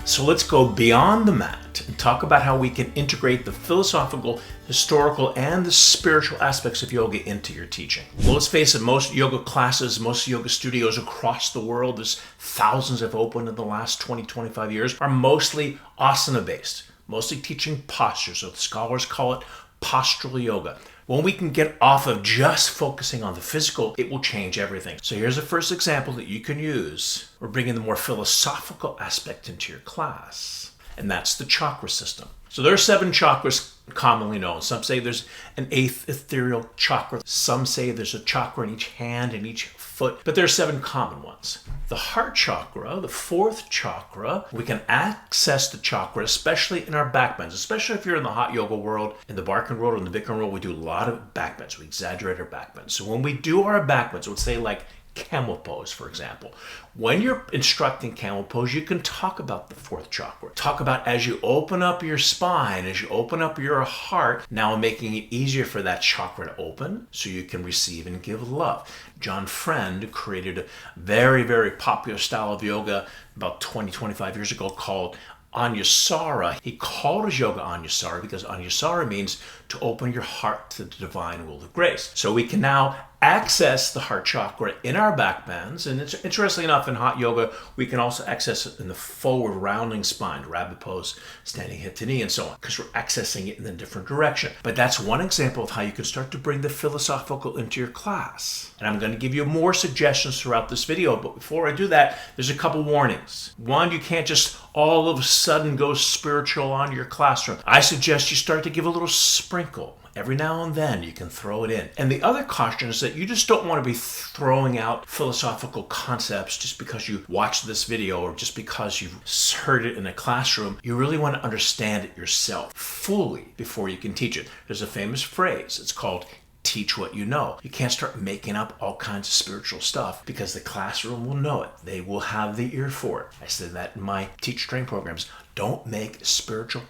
So let's go beyond the mat and talk about how we can integrate the philosophical, historical, and the spiritual aspects of yoga into your teaching. Well, let's face it, most yoga classes, most yoga studios across the world, there's thousands have opened in the last 20, 25 years, are mostly asana-based, mostly teaching postures, or the scholars call it postural yoga. When we can get off of just focusing on the physical, it will change everything. So here's the first example that you can use. We're bringing the more philosophical aspect into your class, and that's the chakra system. So there are 7 chakras commonly known. Some say there's an 8th ethereal chakra. Some say there's a chakra in each hand and each foot, but there are 7 common ones. The heart chakra, the 4th chakra, we can access the chakra, especially in our back bends, especially if you're in the hot yoga world, in the Barkan world, or in the Bikram world, we do a lot of back bends. We exaggerate our back bends. So when we do our back bends, let's say like camel pose, for example. When you're instructing camel pose, you can talk about the 4th chakra. Talk about as you open up your spine, as you open up your heart, now making it easier for that chakra to open so you can receive and give love. John Friend created a very, very popular style of yoga about 20, 25 years ago called Anusara. He called his yoga Anusara because Anusara means to open your heart to the divine will of grace. So we can now access the heart chakra in our back bends, and it's interesting enough, in hot yoga we can also access it in the forward rounding spine, rabbit pose, standing hip to knee, and so on, because we're accessing it in a different direction. But that's one example of how you can start to bring the philosophical into your class, and I'm going to give you more suggestions throughout this video. But before I do that, there's a couple warnings. One, you can't just all of a sudden go spiritual on your classroom. I suggest you start to give a little sprinkle. Every now and then you can throw it in. And the other caution is that you just don't want to be throwing out philosophical concepts just because you watched this video or just because you've heard it in a classroom. You really want to understand it yourself fully before you can teach it. There's a famous phrase. It's called teach what you know. You can't start making up all kinds of spiritual stuff because the classroom will know it. They will have the ear for it. I said that in my teach train programs. Don't make spiritual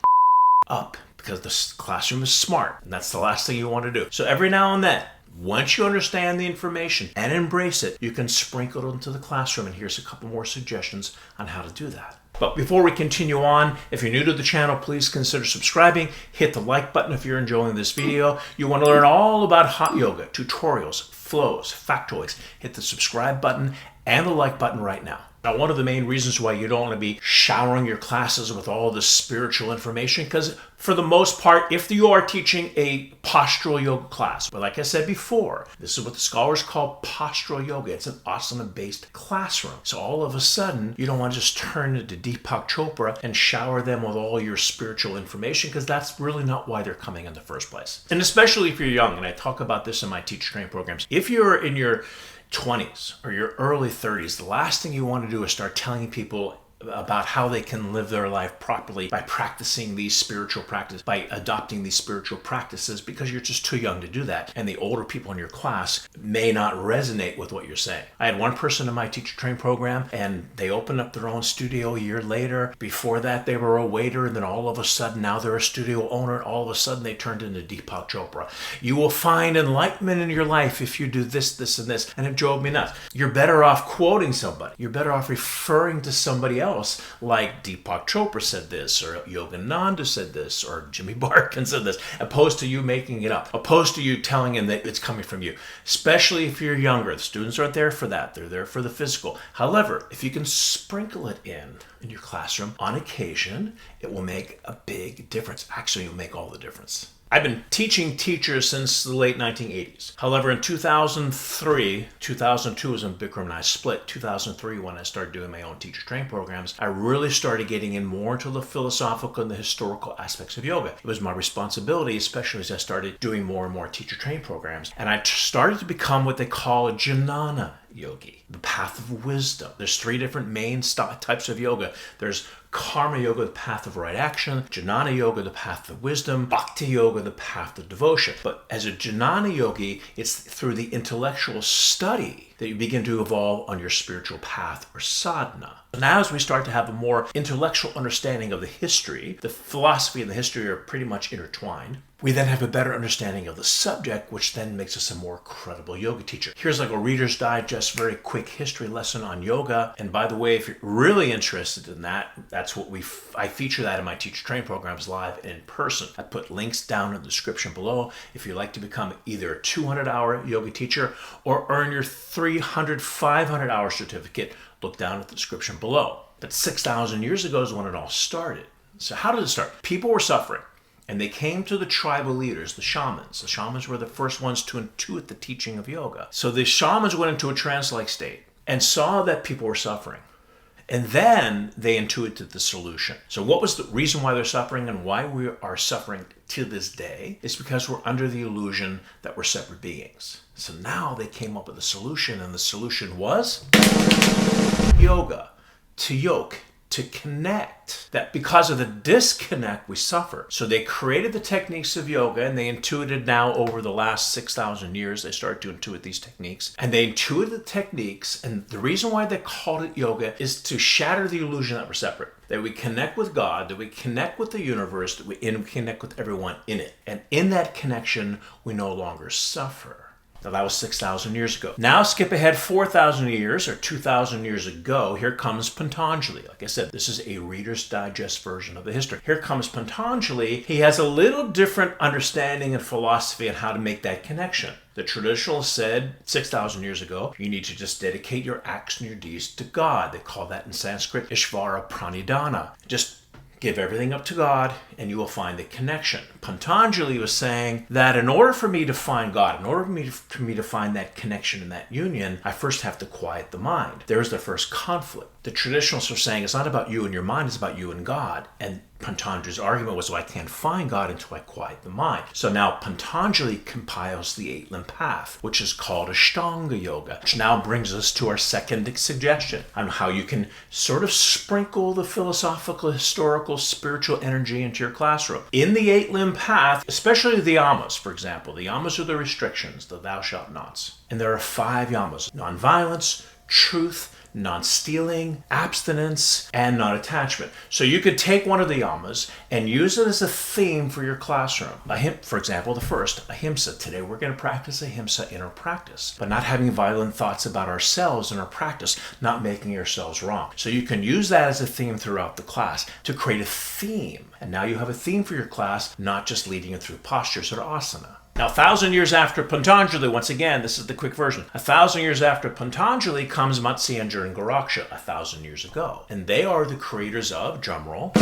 up, because the classroom is smart, and that's the last thing you want to do. So every now and then, once you understand the information and embrace it, you can sprinkle it into the classroom, and here's a couple more suggestions on how to do that. But before we continue on, if you're new to the channel, please consider subscribing. Hit the like button if you're enjoying this video. You want to learn all about hot yoga, tutorials, flows, factoids. Hit the subscribe button and the like button right now. Now, one of the main reasons why you don't want to be showering your classes with all this spiritual information, because for the most part, if you are teaching a postural yoga class, but like I said before, this is what the scholars call postural yoga. It's an asana-based classroom. So all of a sudden, you don't want to just turn into Deepak Chopra and shower them with all your spiritual information, because that's really not why they're coming in the first place. And especially if you're young, and I talk about this in my teach train programs, if you're in your 20s or your early 30s, the last thing you want to do is start telling people about how they can live their life properly by practicing these spiritual practices, by adopting these spiritual practices, because you're just too young to do that. And the older people in your class may not resonate with what you're saying. I had one person in my teacher train program, and they opened up their own studio a year later. Before that, they were a waiter, and then all of a sudden, now they're a studio owner. All of a sudden, they turned into Deepak Chopra. You will find enlightenment in your life if you do this, this, and this. And it drove me nuts. You're better off quoting somebody. You're better off referring to somebody else, like Deepak Chopra said this, or Yogananda said this, or Jimmy Barkan said this, opposed to you making it up, opposed to you telling him that it's coming from you. Especially if you're younger. The students aren't there for that. They're there for the physical. However, if you can sprinkle it in your classroom on occasion, it will make a big difference. Actually, it'll make all the difference. I've been teaching teachers since the late 1980s. However, in 2003, 2002 was when Bikram and I split. 2003, when I started doing my own teacher train programs, I really started getting in more into the philosophical and the historical aspects of yoga. It was my responsibility, especially as I started doing more and more teacher train programs. And I started to become what they call a jnana yogi, the path of wisdom. There's 3 different main types of yoga. There's Karma Yoga, the path of right action; Jnana Yoga, the path of wisdom; Bhakti Yoga, the path of devotion. But as a Jnana yogi, it's through the intellectual study that you begin to evolve on your spiritual path or sadhana. Now as we start to have a more intellectual understanding of the history, the philosophy and the history are pretty much intertwined. We then have a better understanding of the subject, which then makes us a more credible yoga teacher. Here's like a Reader's Digest, very quick history lesson on yoga. And by the way, if you're really interested in that, that's what I feature that in my teacher training programs live and in person. I put links down in the description below. If you'd like to become either a 200-hour yoga teacher or earn your 300, 500-hour certificate, look down at the description below. But 6,000 years ago is when it all started. So how did it start? People were suffering. And they came to the tribal leaders, the shamans. The shamans were the first ones to intuit the teaching of yoga. So the shamans went into a trance-like state and saw that people were suffering. And then they intuited the solution. So what was the reason why they're suffering and why we are suffering to this day? It's because we're under the illusion that we're separate beings. So now they came up with a solution, and the solution was yoga, to yoke, to connect. That because of the disconnect we suffer. So they created the techniques of yoga, and they intuited now over the last 6,000 years, they started to intuit these techniques. And they intuited the techniques, and the reason why they called it yoga is to shatter the illusion that we're separate. That we connect with God, that we connect with the universe, that we connect with everyone in it. And in that connection, we no longer suffer. Now that was 6,000 years ago. Now skip ahead 4,000 years or 2,000 years ago. Here comes Patanjali. Like I said, this is a Reader's Digest version of the history. Here comes Patanjali. He has a little different understanding and philosophy on how to make that connection. The traditionalists said 6,000 years ago, you need to just dedicate your acts and your deeds to God. They call that in Sanskrit Ishvara Pranidhana. Just give everything up to God and you will find the connection. Patanjali was saying that in order for me to find God, in order for me to find that connection and that union, I first have to quiet the mind. There's the first conflict. The traditionalists are saying it's not about you and your mind, it's about you and God. And Patanjali's argument was, well, I can't find God until I quiet the mind. So now Patanjali compiles the 8 limb path, which is called Ashtanga Yoga, which now brings us to our second suggestion on how you can sort of sprinkle the philosophical, historical, spiritual energy into your classroom. In the 8 limb path, especially the yamas, for example, the yamas are the restrictions, the thou shalt nots. And there are 5 yamas: nonviolence, truth, non-stealing, abstinence, and non-attachment. So you could take one of the yamas and use it as a theme for your classroom. For example, the first, ahimsa. Today we're going to practice ahimsa in our practice, but not having violent thoughts about ourselves in our practice, not making ourselves wrong. So you can use that as a theme throughout the class to create a theme. And now you have a theme for your class, not just leading it through postures or asana. Now, 1,000 years after Patanjali, once again, this is the quick version. 1,000 years after Patanjali comes Matsyenjar and Goraksha 1,000 years ago. And they are the creators of, drumroll,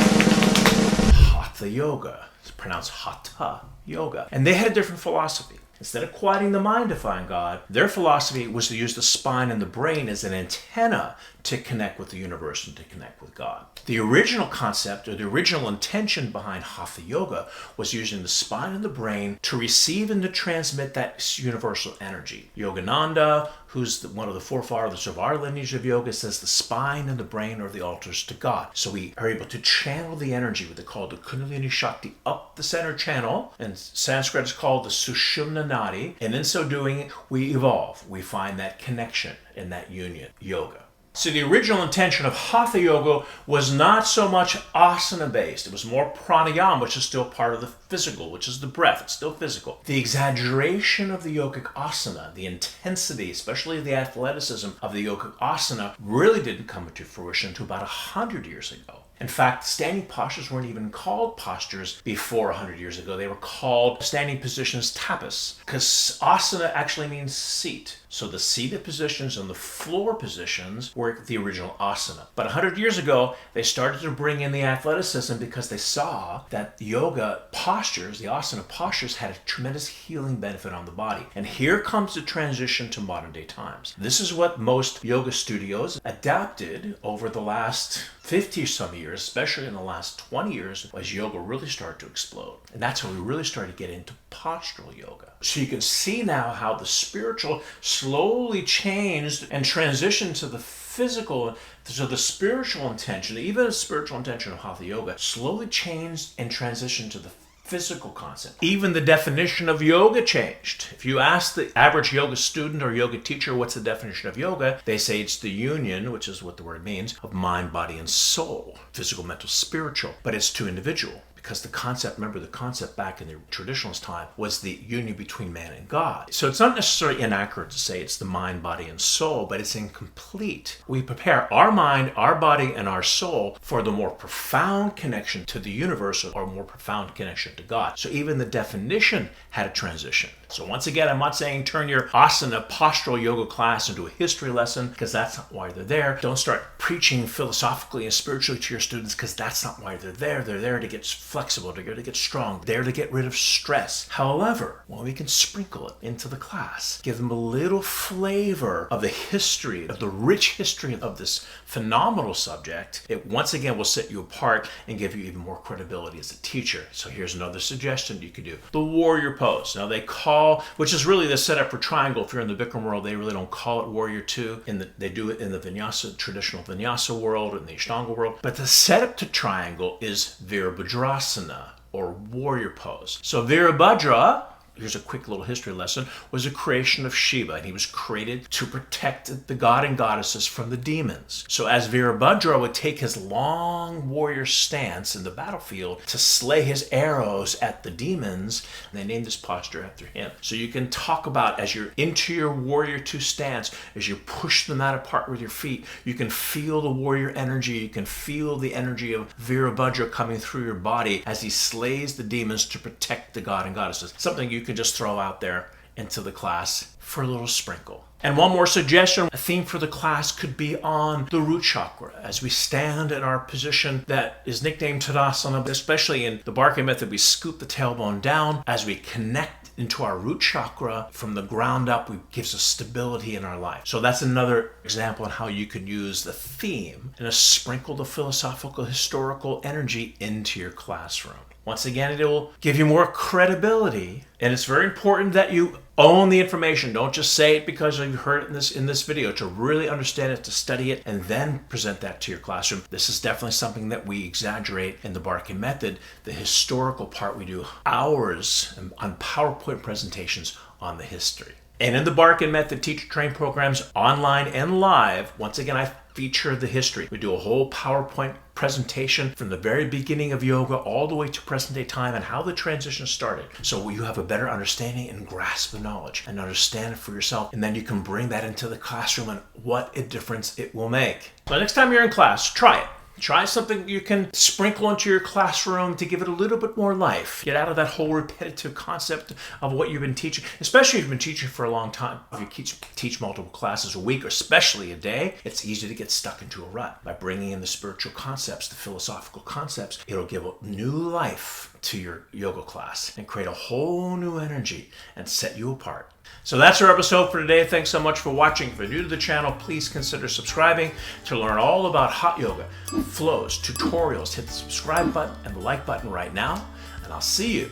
Hatha Yoga. It's pronounced Hatha Yoga. And they had a different philosophy. Instead of quieting the mind to find God, their philosophy was to use the spine and the brain as an antenna to connect with the universe and to connect with God. The original concept, or the original intention behind Hatha Yoga, was using the spine and the brain to receive and to transmit that universal energy. Yogananda, who's one of the forefathers of our lineage of yoga, says the spine and the brain are the altars to God. So we are able to channel the energy, what they call the Kundalini Shakti, up the center channel. In Sanskrit, it's called the Sushumna Nadi. And in so doing, we evolve. We find that connection and that union, yoga. So the original intention of Hatha Yoga was not so much asana-based. It was more pranayama, which is still part of the physical, which is the breath. It's still physical. The exaggeration of the yogic asana, the intensity, especially the athleticism of the yogic asana, really didn't come into fruition until about 100 years ago. In fact, standing postures weren't even called postures before 100 years ago. They were called standing positions tapas, because asana actually means seat. So the seated positions and the floor positions were the original asana. But 100 years ago, they started to bring in the athleticism because they saw that yoga postures, the asana postures, had a tremendous healing benefit on the body. And here comes the transition to modern day times. This is what most yoga studios adapted over the last 50 some years, especially in the last 20 years, as yoga really started to explode. And that's when we really started to get into postural yoga. So you can see now how the spiritual slowly changed and transitioned to the physical, so the spiritual intention, even the spiritual intention of Hatha Yoga, slowly changed and transitioned to the physical concept. Even the definition of yoga changed. If you ask the average yoga student or yoga teacher what's the definition of yoga, they say it's the union, which is what the word means, of mind, body, and soul. Physical, mental, spiritual. But it's too individual. Because the concept, remember the concept back in the traditionalist time was the union between man and God. So it's not necessarily inaccurate to say it's the mind, body, and soul, but it's incomplete. We prepare our mind, our body, and our soul for the more profound connection to the universe or more profound connection to God. So even the definition had a transition. So once again, I'm not saying turn your asana postural yoga class into a history lesson, because that's not why they're there. Don't start preaching philosophically and spiritually to your students, because that's not why they're there. They're there to get flexible, they're there to get strong, there to get rid of stress. However, when we can sprinkle it into the class, give them a little flavor of the history, of the rich history of this phenomenal subject, it once again will set you apart and give you even more credibility as a teacher. So here's another suggestion you could do. The warrior pose. Now they call, which is really the setup for triangle. If you're in the Bikram world, they really don't call it warrior two. They do it in the vinyasa, traditional vinyasa world, in the Ashtanga world. But the setup to triangle is Virabhadrasana, or warrior pose. So Virabhadra, here's a quick little history lesson, was a creation of Shiva, and he was created to protect the god and goddesses from the demons. So as Virabhadra would take his long warrior stance in the battlefield to slay his arrows at the demons, and they named this posture after him. So you can talk about, as you're into your warrior two stance, as you push the mat apart with your feet, you can feel the warrior energy, you can feel the energy of Virabhadra coming through your body as he slays the demons to protect the god and goddesses. Something you can just throw out there into the class for a little sprinkle. And one more suggestion, a theme for the class could be on the root chakra. As we stand in our position that is nicknamed Tadasana, especially in the Barkan method, we scoop the tailbone down. As we connect into our root chakra from the ground up, it gives us stability in our life. So that's another example on how you could use the theme and sprinkle the philosophical, historical energy into your classroom. Once again, it will give you more credibility, and it's very important that you own the information. Don't just say it because you heard it in this video. To really understand it, to study it, and then present that to your classroom. This is definitely something that we exaggerate in the Barkan method. The historical part, we do hours on PowerPoint presentations on the history. And in the Barkan method teacher training programs, online and live, once again, I feature the history. We do a whole PowerPoint presentation from the very beginning of yoga all the way to present day time and how the transition started. So you have a better understanding and grasp of knowledge and understand it for yourself. And then you can bring that into the classroom and what a difference it will make. So next time you're in class, try it. Try something you can sprinkle into your classroom to give it a little bit more life. Get out of that whole repetitive concept of what you've been teaching, especially if you've been teaching for a long time. If you teach multiple classes a week, or especially a day, it's easy to get stuck into a rut. By bringing in the spiritual concepts, the philosophical concepts, it'll give a new life to your yoga class and create a whole new energy and set you apart. So that's our episode for today. Thanks so much for watching. If you're new to the channel, please consider subscribing to learn all about hot yoga, flows, tutorials. Hit the subscribe button and the like button right now, and I'll see you in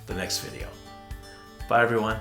the next video. Bye, everyone.